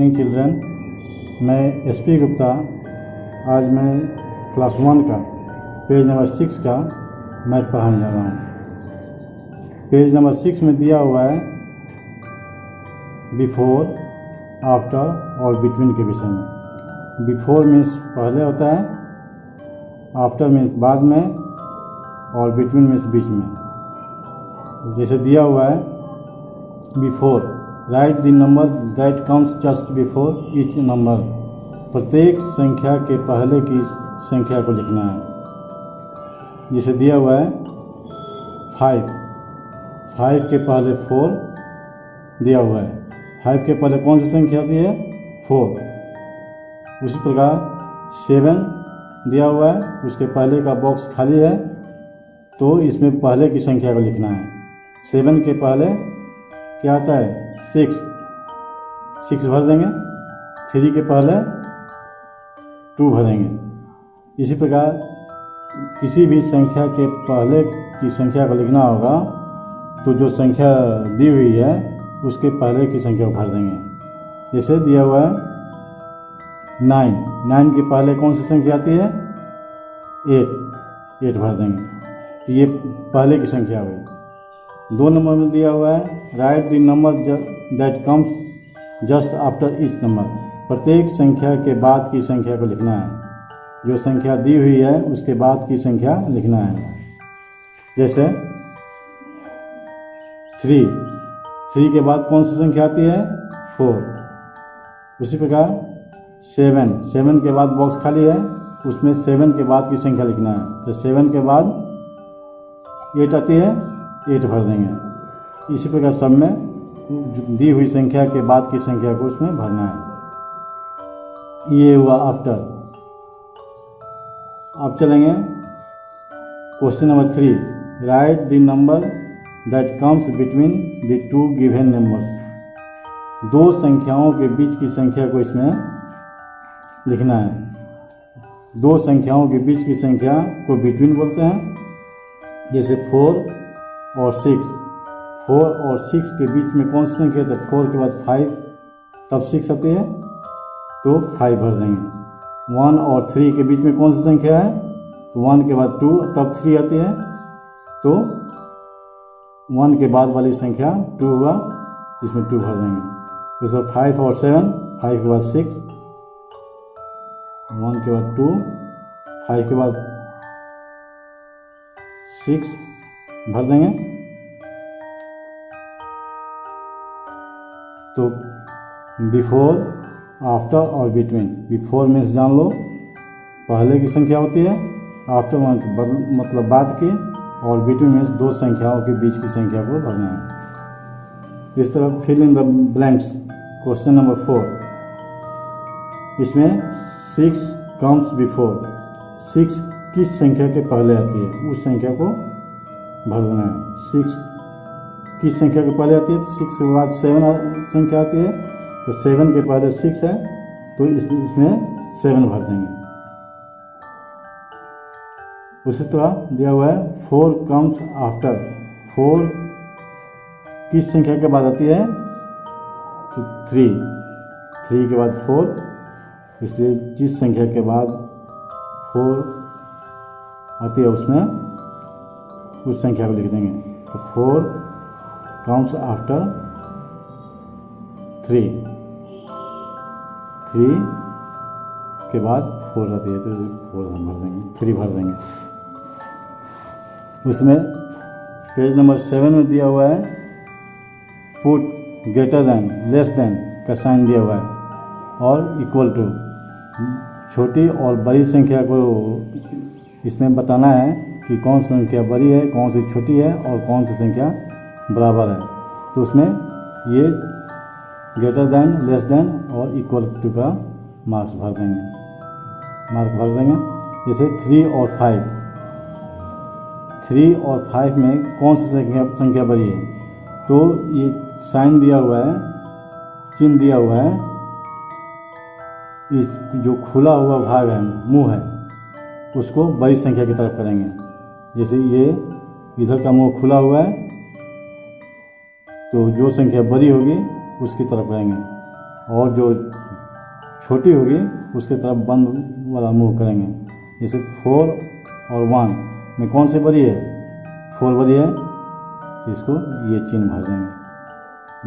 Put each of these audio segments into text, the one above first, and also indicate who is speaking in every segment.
Speaker 1: Morning children. मैं SP Gupta. आज मैं क्लास 1 का पेज नंबर 6 का मैथ पढ़ाने जा रहा हूँ। पेज नंबर 6 में दिया हुआ है बिफोर, आफ्टर और बिटवीन के विषय में। बिफोर मीन्स पहले होता है, आफ्टर मीन्स बाद में और बिटवीन मीन्स बीच में। जैसे दिया हुआ है before, right the number that comes just before each number. प्रत्येक संख्या के पहले की संख्या को लिखना है। जैसे दिया हुआ है 5 के पहले 4 दिया हुआ है। 5 के पहले कौन सी संख्या आती है? 4। उसी प्रकार 7 दिया हुआ है, उसके पहले का बॉक्स खाली है, तो इसमें पहले की संख्या को लिखना है। 7 के पहले क्या आता है? 6 भर देंगे। 3 के पहले 2 भरेंगे। इसी प्रकार किसी भी संख्या के पहले की संख्या को लिखना होगा तो जो संख्या दी हुई है उसके पहले की संख्या को भर देंगे। जैसे दिया हुआ है 9 के पहले कौन सी संख्या आती है? 8 भर देंगे, तो ये पहले की संख्या हुई। 2 नंबर में दिया हुआ है right the number that comes just after each number. प्रत्येक संख्या के बाद की संख्या को लिखना है। जो संख्या दी हुई है उसके बाद की संख्या लिखना है। जैसे 3 के बाद कौन सी संख्या आती है? 4। उसी प्रकार 7 के बाद बॉक्स खाली है, उसमें 7 के बाद की संख्या लिखना है। तो 7 के बाद 8 आती है, 8 भर देंगे। इसी प्रकार सब में दी हुई संख्या के बाद की संख्या को उसमें भरना है। ये हुआ आफ्टर। अब चलेंगे question number 3, right the number that comes between the 2 given numbers. 2 संख्याओं के बीच की संख्या को इसमें लिखना है। 2 संख्याओं के बीच की संख्या को बिटवीन बोलते हैं। जैसे 4 और 6। 4 और 6 के बीच में कौन सी संख्या है? 4 के बाद 5 तब 6 आती है, तो 5 भर देंगे। 1 और 3 के बीच में कौन सी संख्या है? तो 1 के बाद 2 तब 3 आती है, तो 1 के बाद वाली संख्या 2 हुआ, इसमें 2 भर देंगे। जैसे 5 और 7, 5 के बाद 6, 1 के बाद 2, 5 के बाद 6 भर देंगे। तो बिफोर, आफ्टर और बिटवीन। बिफोर मीन्स जान लो पहले की संख्या होती है, आफ्टर मतलब बाद की, और बिटवीन मीन्स 2 संख्याओं के बीच की संख्या को भरना है। इस तरह fill in the blanks. Question number 4, इसमें 6 कम्स बिफोर। 6 किस संख्या के पहले आती है उस संख्या को भर देना है। 6 किस संख्या के पहले आती है? तो 6 के बाद 7 संख्या आती है, तो 7 के पहले 6 है, तो इसमें 7 भर देंगे। उसी तरह दिया हुआ है 4 कम्स आफ्टर। 4 किस संख्या के बाद आती है? तो 3 के बाद 4, इसलिए जिस संख्या के बाद 4 आती है उसमें उस संख्या को लिख देंगे। तो 4 कम्स आफ्टर 3 के बाद 4 आती है, तो 4 हम भर देंगे, 3 भर देंगे। उसमें पेज नंबर 7 में दिया हुआ है put greater than, less than का साइन दिया हुआ है, और इक्वल टू। छोटी और बड़ी संख्या को इसमें बताना है कि कौन सी संख्या बड़ी है, कौन सी छोटी है और कौन सी संख्या बराबर है। तो उसमें ये ग्रेटर दैन, लेस दैन और इक्वल टू का मार्क भर देंगे। जैसे 3 और 5। 3 और 5 में कौन सी संख्या बड़ी है? तो ये साइन दिया हुआ है, चिन्ह दिया हुआ है, इस जो खुला हुआ भाग है, मुंह है, उसको बड़ी संख्या की तरफ करेंगे। जैसे ये इधर का मुंह खुला हुआ है, तो जो संख्या बड़ी होगी उसकी तरफ करेंगे, और जो छोटी होगी उसके तरफ बंद वाला मूव करेंगे। जैसे 4 और 1 में कौन सी बड़ी है, 4 बड़ी है, तो इसको ये चिन्ह भर देंगे।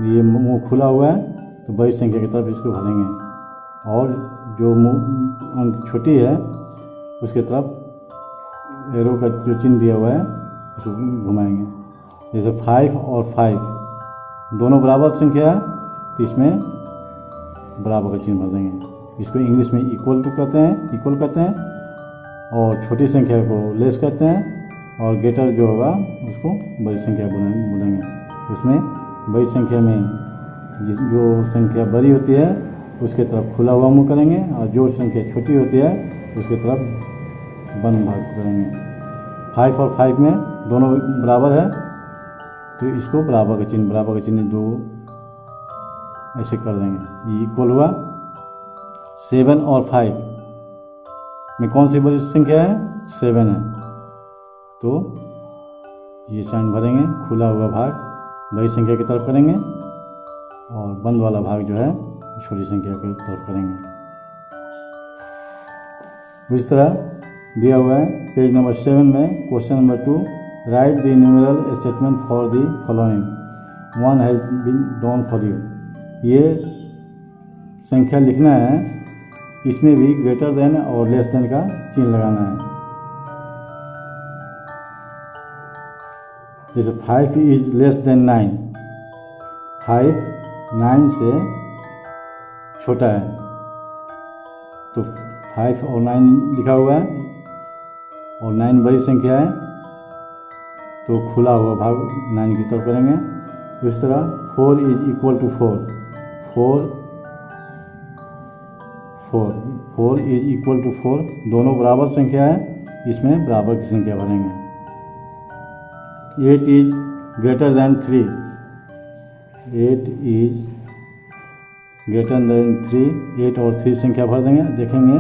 Speaker 1: ये मुंह खुला हुआ है तो बड़ी संख्या की तरफ इसको भरेंगे, और जो मुंह अंक छोटी है उसके तरफ एरो का जो चिन्ह दिया हुआ है उसको घुमाएंगे। जैसे 5 और 5 दोनों बराबर संख्या है तो इसमें बराबर का चिन्ह भर देंगे। इसको इंग्लिश में इक्वल कहते हैं, और छोटी संख्या को लेस कहते हैं, और ग्रेटर जो होगा उसको बड़ी संख्या बोलेंगे। उसमें बड़ी संख्या में जो संख्या बड़ी होती है उसके तरफ खुला हुआ मुंह करेंगे, और जो संख्या छोटी होती है उसके तरफ बंद भाग करेंगे। 5 और 5 में दोनों बराबर है तो इसको बराबर का चिन्ह दो ऐसे कर देंगे। ये इक्वल हुआ। 7 और 5 में कौन सी बड़ी संख्या है, 7 है, तो ये साइन भरेंगे। खुला हुआ भाग बड़ी संख्या की तरफ करेंगे, और बंद वाला भाग जो है छोटी संख्या की तरफ करेंगे। इस तरह दिया हुआ है पेज नंबर 7 में question number 2, write the numeral statement for the following, 1 has been drawn for you. ये संख्या लिखना है, इसमें भी ग्रेटर देन और लेस देन का चिन्ह लगाना है। जैसे 5 इज लेस देन 9, 5 9 से छोटा है, तो 5 और 9 लिखा हुआ है, और 9 बड़ी संख्या है तो खुला हुआ भाग 9 की तरफ करेंगे। इस तरह 4 is equal to 4 is equal to 4, दोनों बराबर संख्या है, इसमें बराबर की संख्या भरेंगे। 8 is greater than 3, 8 is greater than 3, 8 और 3 संख्या भर देंगे। देखेंगे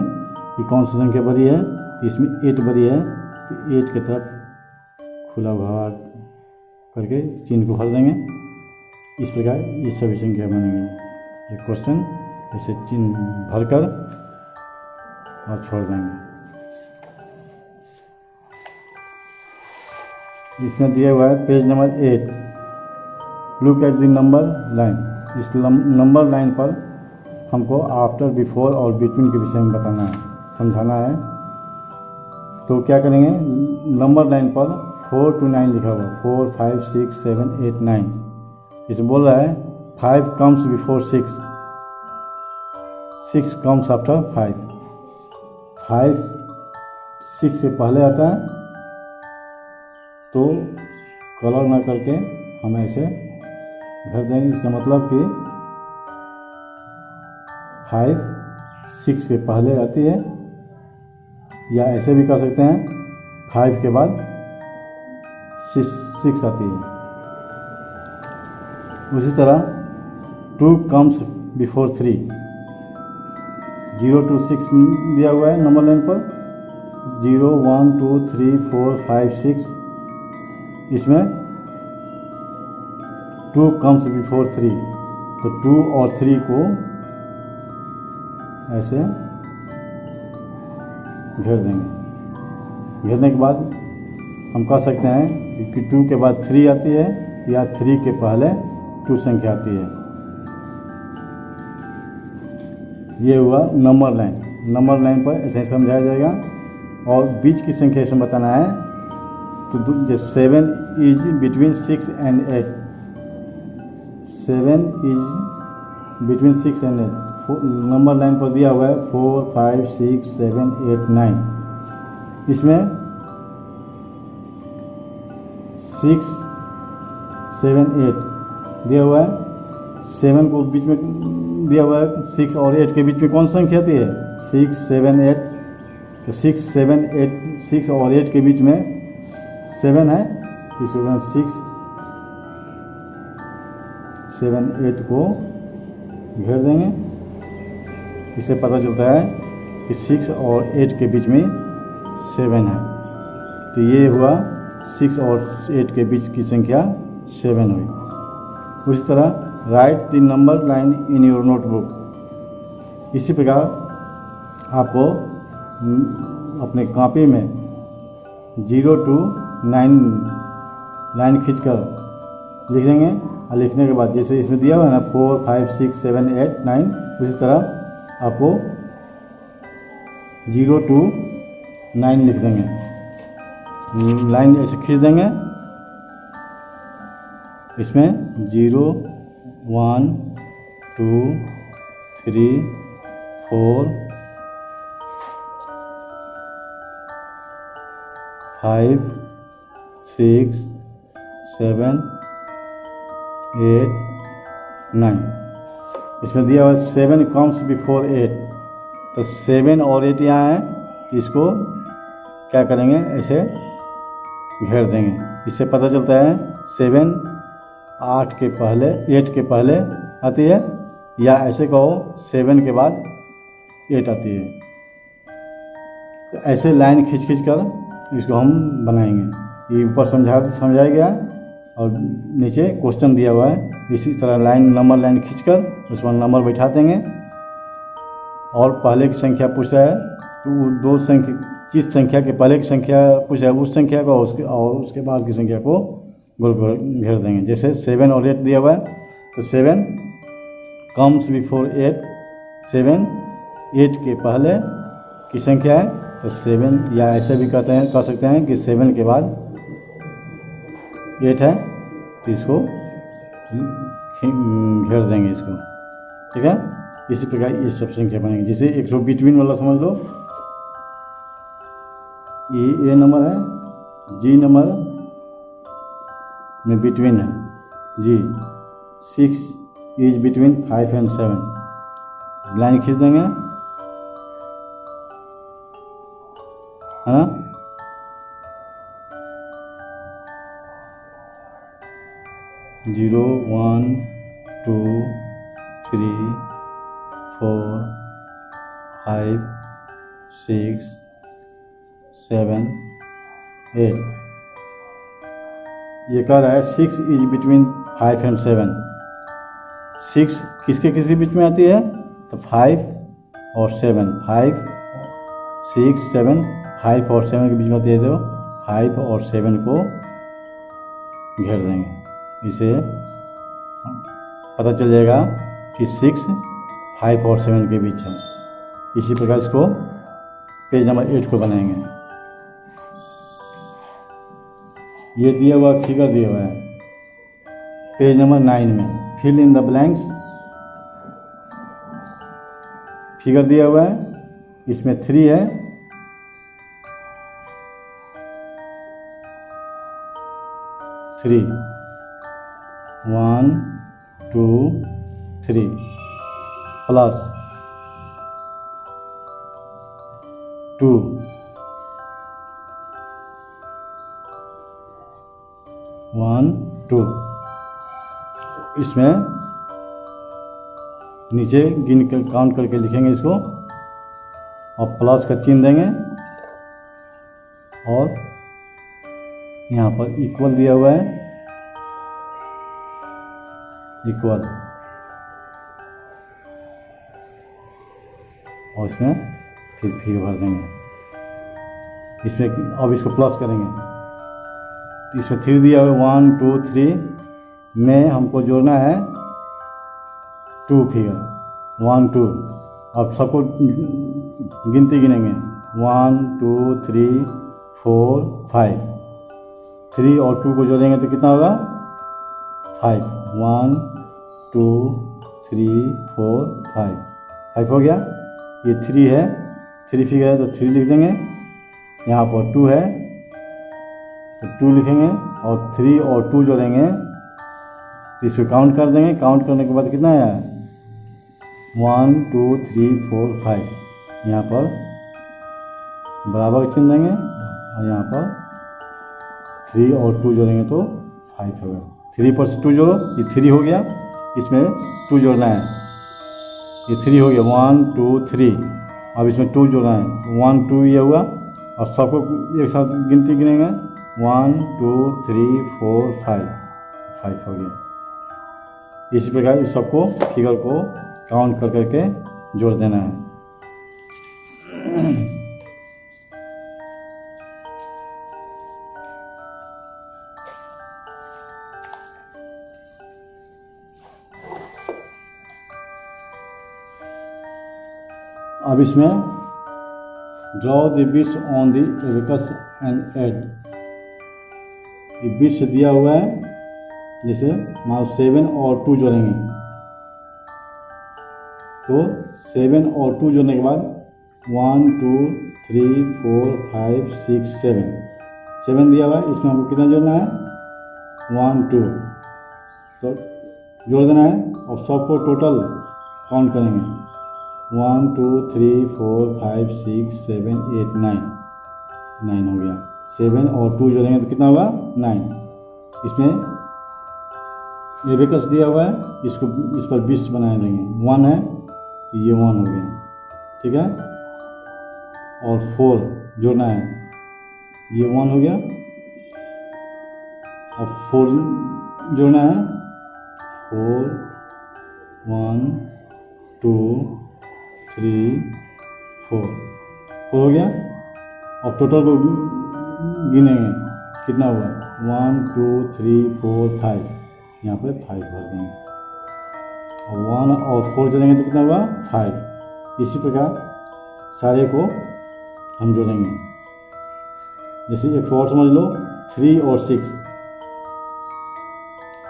Speaker 1: कि कौन सी संख्या बड़ी है, इसमें 8 बड़ी है तो 8 की तरफ खुला हुआ करके चिन्ह को भर देंगे। इस प्रकार ये सभी संख्या बनेंगे। ये क्वेश्चन ऐसे चिन्ह भरकर और छोड़ देंगे। इसमें दिया हुआ है page number 8, look at the number line. इस नंबर लाइन पर हमको आफ्टर, बिफोर और बिटवीन के विषय में बताना है, समझाना है। तो क्या करेंगे, नंबर लाइन पर 4 to 9 लिखा हुआ, 4 5 6 7 8 9। इसे बोल रहा है 5 comes before 6, 6 comes after 5। 5 6 से पहले आता है, तो कलर ना करके हम ऐसे भर देंगे। इसका मतलब कि 5 6 के पहले आती है, या ऐसे भी कर सकते हैं 5 के बाद 6 आती है। उसी तरह 2 comes before 3, 0 to 6 दिया हुआ है नंबर लाइन पर, 0 1 2 3 4 5 6। इसमें 2 comes before 3, तो 2 और 3 को ऐसे घेर देंगे। घेरने के बाद हम कह सकते हैं कि 2 के बाद 3 आती है, या 3 के पहले 2 संख्या आती है। ये हुआ नंबर लाइन। नंबर लाइन पर ऐसे ही समझाया जाएगा। और बीच की संख्या इसमें बताना है, तो 7 is between 6 and 8, 7 is between 6 and 8। Number line पर दिया हुआ है 4 5 6 7 8 9। इसमें 6 7 8 दिया हुआ है। 7 को बीच में दिया हुआ है, 6 और 8 के बीच में कौन सी संख्या आती है, 6 7 8। तो 6 7 8, 6 और 8 के बीच में 7 है, इसमें 6 7 8 को घेर देंगे। इससे पता चलता है कि 6 और 8 के बीच में 7 है। तो ये हुआ 6 और 8 के बीच की संख्या 7 हुई। उसी तरह right the number line in your notebook. इसी प्रकार आपको अपने कॉपी में 0 to 9 लाइन खींचकर लिख देंगे। और लिखने के बाद जैसे इसमें दिया हुआ है ना 4, 5, 6, 7, 8, 9, उसी तरह आपको 0 to 9 लिख देंगे। लाइन ऐसे खींच देंगे। इसमें 0, 1, 2, 3, 4, 5, 6, 7, 8, 9। इसमें दिया हुआ 7 कम्स बिफोर 8, तो 7 और 8 यहाँ है, इसको क्या करेंगे, ऐसे घेर देंगे। इससे पता चलता है 7 8 के पहले 8 के पहले आती है, या ऐसे कहो 7 के बाद 8 आती है। तो ऐसे लाइन खींच कर इसको हम बनाएंगे। ये ऊपर समझाया गया है और नीचे क्वेश्चन दिया हुआ है। इसी तरह लाइन खींचकर उस पर नंबर बैठा देंगे। और पहले की संख्या पूछ रहा है तो दो संख्या, जिस संख्या के पहले की संख्या पूछ रहा है उस संख्या को और उसके बाद की संख्या को गोल घेर देंगे। जैसे 7 और 8 दिया हुआ है, तो 7 कम्स बिफोर 8, 7 8 के पहले की संख्या है, तो 7, या ऐसे भी कह सकते हैं कि 7 के बाद 8 है, तो इसको घेर देंगे इसको। ठीक है, इसी प्रकार ये सब संख्या बनेंगे। जैसे 100 बिटवीन वाला समझ लो, ये ए नंबर है, जी नंबर में बिटवीन है, जी 6 इज बिटवीन 5 and 7। लाइन खींच देंगे, है ना। जीरो 1 2 3 4 5 6 7 8। ये कह रहा है 6 इज बिटवीन 5 and 7। 6 किसके बीच में आती है, तो 5 और 7, 5 6 7, 5 और 7 के बीच में आती है, तो 5 और 7 को घेर देंगे। इसे पता चल जाएगा कि 6 5 और 7 के बीच है। इसी प्रकार इसको पेज नंबर 8 को बनाएंगे। ये दिया हुआ फिगर दिया हुआ है पेज नंबर 9 में, fill in the blanks. Figure दिया हुआ है, इसमें 3 है, थ्री 1 2 3 प्लस 2 1 2। इसमें नीचे गिन कर काउंट करके लिखेंगे इसको, और प्लस का चिन्ह देंगे, और यहाँ पर इक्वल दिया हुआ है, इक्वल, और इसमें फिर भर देंगे। इसमें अब इसको प्लस करेंगे, तो इसमें 3 दिया हुआ है, 1 2 3 में हमको जोड़ना है 2 फिगर 1 2। अब सबको गिनती गिनेंगे, 1 2 3 4 5। 3 और 2 को जोड़ेंगे तो कितना होगा, 5। 1 2 3 4 5 हो गया। ये 3 है, 3 फिगर है तो 3 लिख देंगे। यहाँ पर 2 है तो 2 लिखेंगे, और 3 और 2 जोड़ेंगे तो इसको काउंट कर देंगे। काउंट करने के बाद कितना आया, 1 2 3 4 5। यहाँ पर बराबर चिन्ह देंगे, और यहाँ पर 3 और 2 जोड़ेंगे तो 5 होगा। 3 पर से 2 जोड़ो, ये 3 हो गया, इसमें 2 जोड़ना है, ये 3 हो गया, 1 2 3। अब इसमें 2 जोड़ना है, 1 2 ये हुआ। अब सबको एक साथ गिनती गिनेंगे, 1 2 3 4 5 हो गया। इसी प्रकार इस सबको फिगर को काउंट कर करके जोड़ देना है। अब इसमें draw the beads on the abacus and add. ये बिट्स दिया हुआ है, जैसे मान 7 और 2 जोड़ेंगे तो 7 और 2 जोड़ने के बाद 1 2 3 4 5 6 7 दिया हुआ है। इसमें हमको कितना जोड़ना है 1 2 तो जोड़ देना है और सबको टोटल काउंट करेंगे 1 2 3 4 5 6 7 8 9 हो गया। 7 और 2 जोड़ेंगे तो कितना होगा 9। इसमें एबेकस दिया हुआ है, इसको इस पर बिट्स बना देंगे। 1 है ये 1 हो गया, ठीक है। और 4 जोड़ना है, ये 1 हो गया और 4 जोड़ना है 4 1 2 3 4 हो गया। और टोटल को गिनेंगे कितना हुआ 1 2 3 4 5, यहाँ पे 5 भर देंगे और 1 और 4 जोड़ेंगे तो कितना हुआ 5। इसी प्रकार सारे को हम जोड़ेंगे। जैसे एक और समझ लो 3 और 6,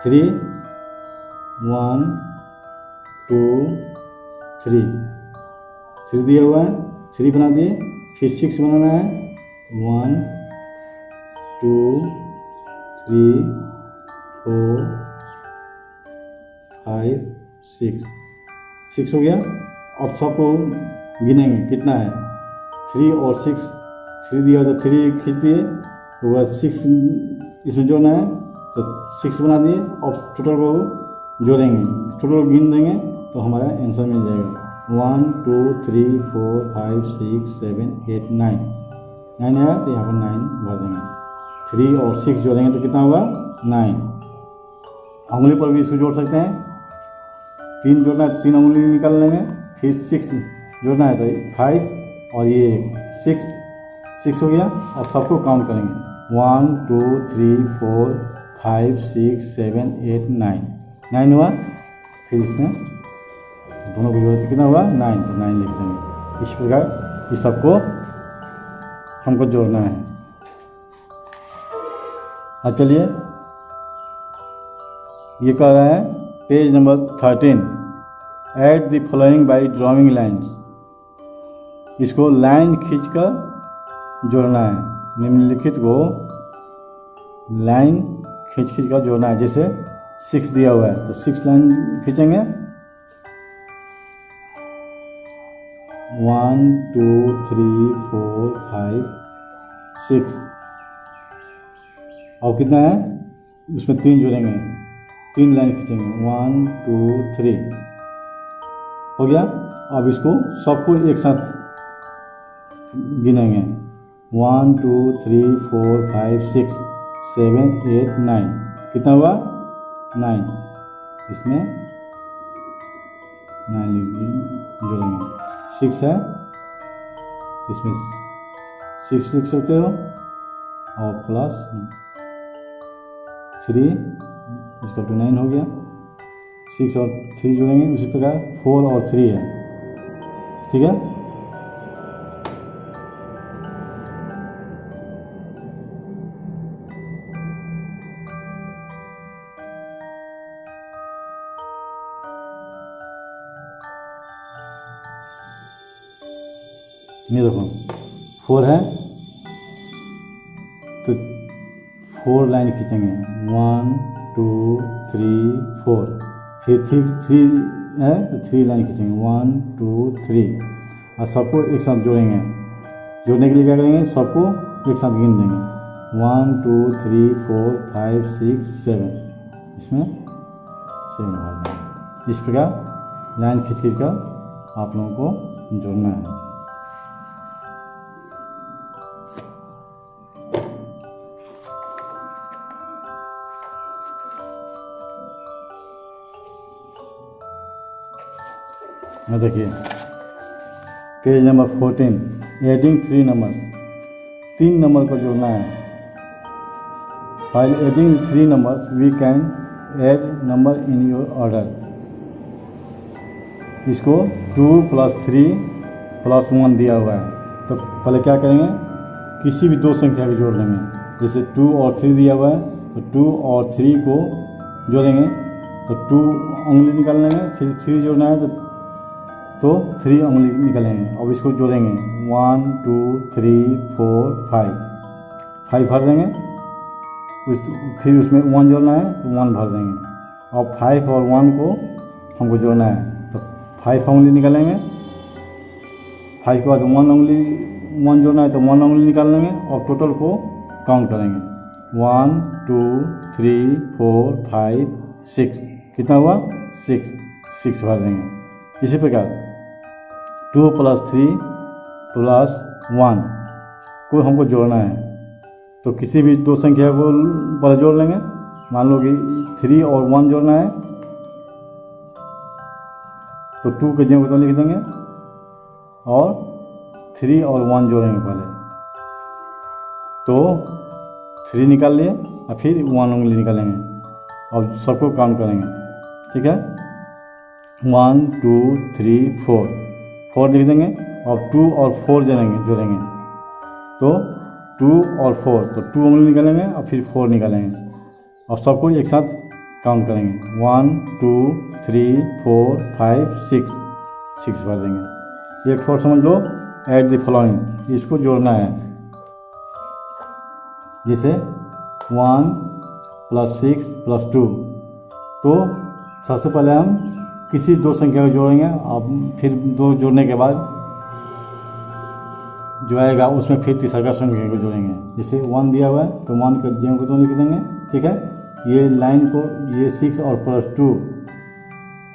Speaker 1: 3 1 2 3 दिया हुआ है, 3 बना दिए। फिर 6 बनाना है 1 2 3 4 5 6 हो गया। अब सबको गिनेंगे कितना है 3 और 6, 3 दिया तो 3 खींच दिए, तो वह 6 इसमें जोड़ना है तो 6 बना दिए और टोटल को जोड़ेंगे, टोटल को गिन देंगे तो हमारा आंसर मिल जाएगा 1 2 3 4 5 6 7 8 9 आया तो यहाँ पर 9 भर देंगे। 3 और 6 जोड़ेंगे तो कितना होगा 9। उंगली पर भी इसको जोड़ सकते हैं, 3 जोड़ना है 3 उंगली निकाल लेंगे। फिर 6 जोड़ना है तो 5 और ये 6 हो गया। और सबको काउंट करेंगे 1 2 3 4 5 6 7 8 9 हुआ। फिर इसमें दोनों को जोड़ते कितना हुआ 9, तो 9 लिख देंगे। इस प्रकार इस सबको हमको जोड़ना है। हाँ चलिए, ये कह रहा है page number 13, add the following by drawing lines. इसको लाइन खींचकर जोड़ना है, निम्नलिखित को लाइन खींच कर जोड़ना है। जैसे 6 दिया हुआ है तो 6 लाइन खींचेंगे 1 2 3 4 5 6। और कितना है उसमें 3 जोड़ेंगे, 3 लाइन खींचेंगे 1 2 3 हो गया। अब इसको सबको एक साथ गिनेंगे 1 2 3 4 5 6 7 8 9 कितना हुआ 9। इसमें 9 जोड़ेंगे। 6 है इसमें 6 लिख सकते हो और प्लस 3 इसका 9 हो गया। 6 और 3 जोड़ेंगे, उसी प्रकार 4 और 3 है, ठीक है। ये देखो 4 है तो 4 लाइन खींचेंगे 1 2 3 4। फिर 3 है तो 3 लाइन खींचेंगे 1 2 3 और सबको एक साथ जोड़ेंगे। जोड़ने के लिए क्या करेंगे, सबको एक साथ गिन देंगे 1 2 3 4 5 6 7। इसमें 7 भर देंगे। इस प्रकार लाइन खींच कर आप लोगों को जोड़ना है। देखिए page number 14, adding 3 numbers, 3 number को जोड़ना है। While adding 3 numbers, we can add number in your order. इसको 2 + 3 + 1 दिया हुआ है, तो पहले क्या करेंगे, किसी भी दो संख्या को जोड़ लेंगे। जैसे 2 और 3 दिया हुआ है, तो 2 और 3 को जोड़ेंगे, तो 2 उंगली निकाल लेंगे, फिर 3 जोड़ना है तो 3 उंगली निकालेंगे। अब इसको जोड़ेंगे 1 2 3 4 5 भर देंगे, फिर उसमें 1 जोड़ना है तो 1 भर देंगे। और 5 और 1 को हमको जोड़ना है, तो 5 उंगली निकालेंगे, 5 के बाद 1 उंगली 1 जोड़ना है तो 1 उंगली निकाल लेंगे और टोटल को काउंट करेंगे 1 2 3 4 5 6। कितना हुआ? 6 भर देंगे। इसी प्रकार 2 + 3 + 1 को हमको जोड़ना है, तो किसी भी दो संख्या को पहले जोड़ लेंगे। मान लो कि 3 और 1 जोड़ना है, तो 2 के जगह तो लिख देंगे और 3 और 1 जोड़ेंगे पहले, तो 3 निकाल लिए और फिर 1 उंगली निकालेंगे और सबको काउंट करेंगे। ठीक है, 1 2 3 4 लिख देंगे और 2 और 4 जोड़ेंगे, तो 2 और 4, तो 2 उंगली निकालेंगे और फिर 4 निकालेंगे और सबको एक साथ काउंट करेंगे 1 2 3 4 5 6 भर देंगे। एक और समझ लो, ऐड द फॉलोइंग, इसको जोड़ना है। जैसे 1 + 6 + 2, तो सबसे पहले हम किसी दो संख्या को जोड़ेंगे, अब फिर 2 जोड़ने के बाद जो आएगा उसमें फिर तीसरा संख्या को जोड़ेंगे। जैसे 1 दिया हुआ है तो 1 के जगह को तो लिख देंगे। ठीक है, ये लाइन को, ये 6 और +2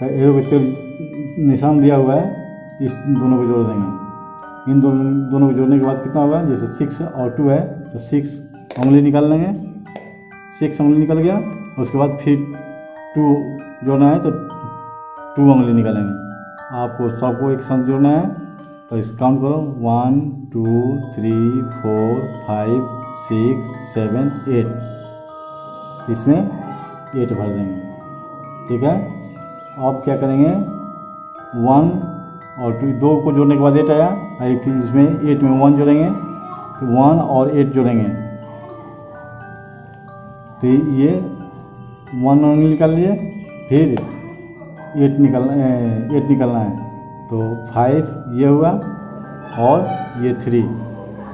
Speaker 1: का एरो के निशान दिया हुआ है, इस दोनों को जोड़ देंगे। इन दोनों को जोड़ने के बाद कितना होगा, जैसे 6 और 2 है तो 6 उंगली निकाल लेंगे, 6 उंगली निकल गया, उसके बाद फिर 2 जोड़ना है तो 2 उंगली निकालेंगे। आपको सबको एक साथ जोड़ना है, तो इस काउंट करो 1 2 3 4 5 6 7 8, इसमें 8 भर देंगे। ठीक है, अब क्या करेंगे, 1 और 2 को जोड़ने के बाद 8 आया, फिर इसमें 8 में 1 जोड़ेंगे, तो 1 और 8 जोड़ेंगे, तो ये 1 उंगली निकाल लिए, फिर 8 निकालना है, तो 5 ये हुआ और ये 3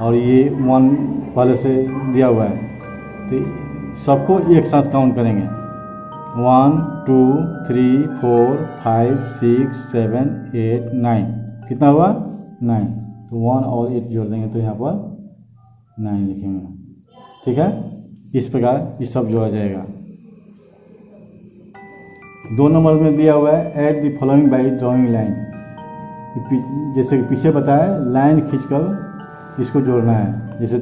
Speaker 1: और ये 1 पहले से दिया हुआ है, तो सबको एक साथ काउंट करेंगे 1 2 3 4 5 6 7 8 9। कितना हुआ? 9। तो 1 और 8 जोड़ देंगे तो यहाँ पर 9 लिखेंगे। ठीक है, इस प्रकार ये सब जोड़ा जाएगा। 2 नंबर में दिया हुआ है add the following by drawing line, जैसे कि पीछे बताया, लाइन खींचकर इसको जोड़ना है। जैसे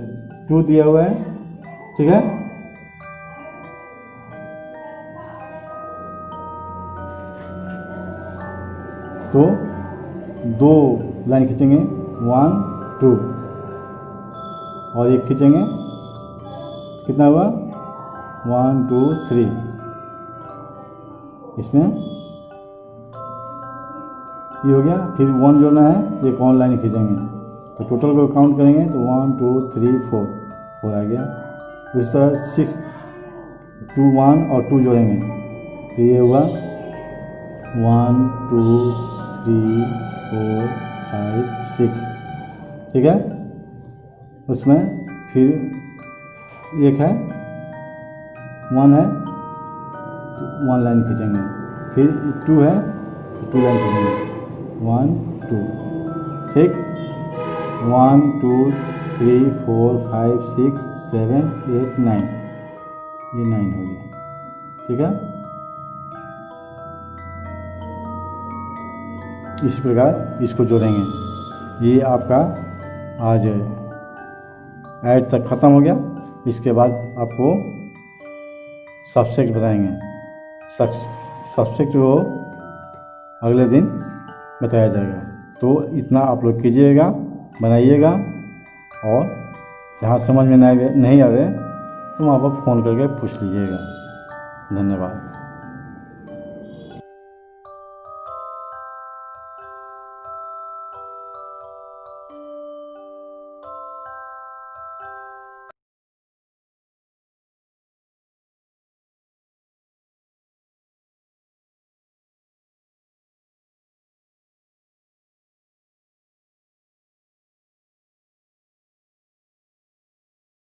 Speaker 1: 2 दिया हुआ है, ठीक है, तो 2 लाइन खींचेंगे 1 2 और एक खींचेंगे, कितना हुआ 1 2 3, इसमें ये हो गया। फिर 1 जोड़ना है, एक और लाइन खींचेंगे, तो टोटल को काउंट करेंगे तो 1 2 3 4 आ गया। इस तरह 6 2 1 और 2 जोड़ेंगे, तो ये हुआ 1 2 3 4 5 6। ठीक है, उसमें फिर एक है 1 है तो 1 लाइन खींचेंगे, फिर 2 है तो 2 लाइन खींचेंगे 1 2। ठीक, 1 2 3 4 5 6 7 8 9, ये 9 हो गया। ठीक है, इस प्रकार इसको जोड़ेंगे। ये आपका आज ऐड तक ख़त्म हो गया। इसके बाद आपको सब्जेक्ट बताएंगे, सब्जेक्ट को अगले दिन बताया जाएगा। तो इतना आप लोग कीजिएगा, बनाइएगा, और जहाँ समझ में नहीं आवे तो वहाँ पर फ़ोन करके पूछ लीजिएगा। धन्यवाद।